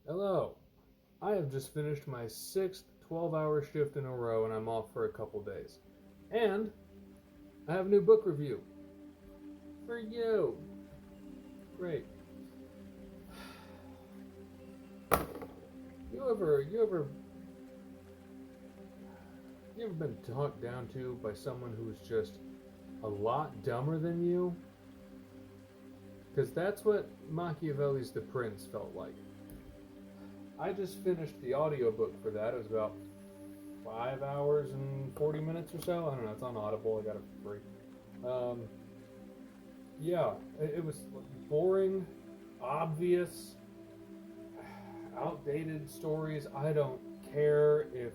Hello. I have just finished my sixth 12-hour shift in a row and I'm off for a couple days. And I have a new book review for you. Great. You ever been talked down to by someone who's just a lot dumber than you? Because that's what Machiavelli's The Prince felt like. I just finished the audiobook for that. It was about 5 hours and 40 minutes or so. I don't know. It's on Audible. I got it for free. Yeah, it was boring, obvious, outdated stories. I don't care if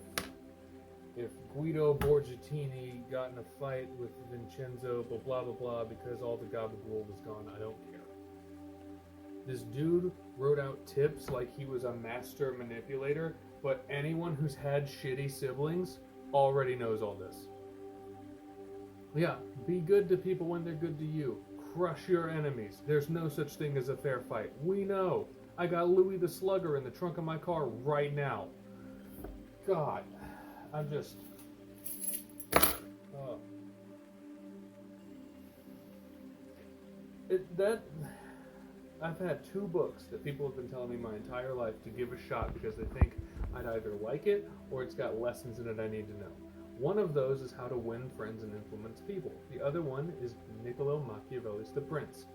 Guido Borgettini got in a fight with Vincenzo, blah blah blah, because all the gabagool was gone. I don't care. This dude wrote out tips like he was a master manipulator, but anyone who's had shitty siblings already knows all this. Yeah, be good to people when they're good to you. Crush your enemies. There's no such thing as a fair fight. We know. I got Louis the Slugger in the trunk of my car right now. God, I'm just... Uh, I've had two books that people have been telling me my entire life to give a shot because they think I'd either like it or it's got lessons in it I need to know. One of those is How to Win Friends and Influence People. The other one is Niccolo Machiavelli's The Prince.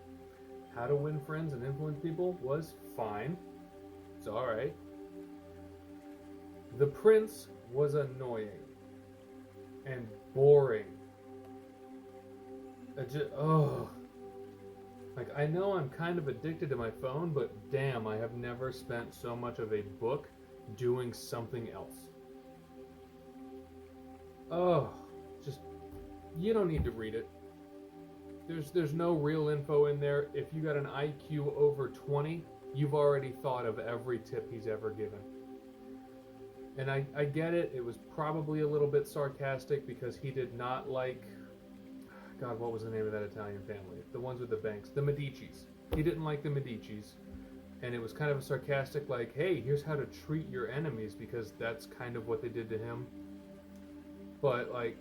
How to Win Friends and Influence People was fine. It's alright. The Prince was annoying and boring. Like, I know I'm kind of addicted to my phone, but damn, I have never spent so much of a book doing something else. Oh, just, you don't need to read it. There's no real info in there. If you got an IQ over 20, you've already thought of every tip he's ever given. And I get it. It was probably a little bit sarcastic because he did not like... God, what was the name of that Italian family? The ones with the banks. The Medicis. He didn't like the Medicis. And it was kind of a sarcastic like, hey, here's how to treat your enemies, because that's kind of what they did to him. But, like,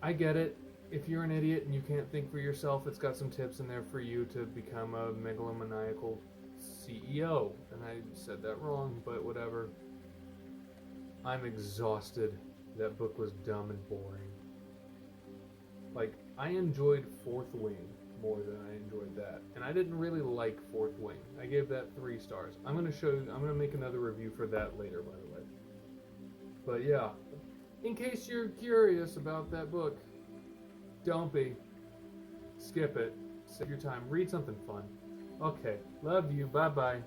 I get it. If you're an idiot and you can't think for yourself, it's got some tips in there for you to become a megalomaniacal CEO. And I said that wrong, but whatever. I'm exhausted. That book was dumb and boring. Like, I enjoyed Fourth Wing more than I enjoyed that. And I didn't really like Fourth Wing. I gave that 3 stars. I'm gonna make another review for that later, by the way. But yeah, in case you're curious about that book, don't be. Skip it. Save your time. Read something fun. Okay, love you. Bye-bye.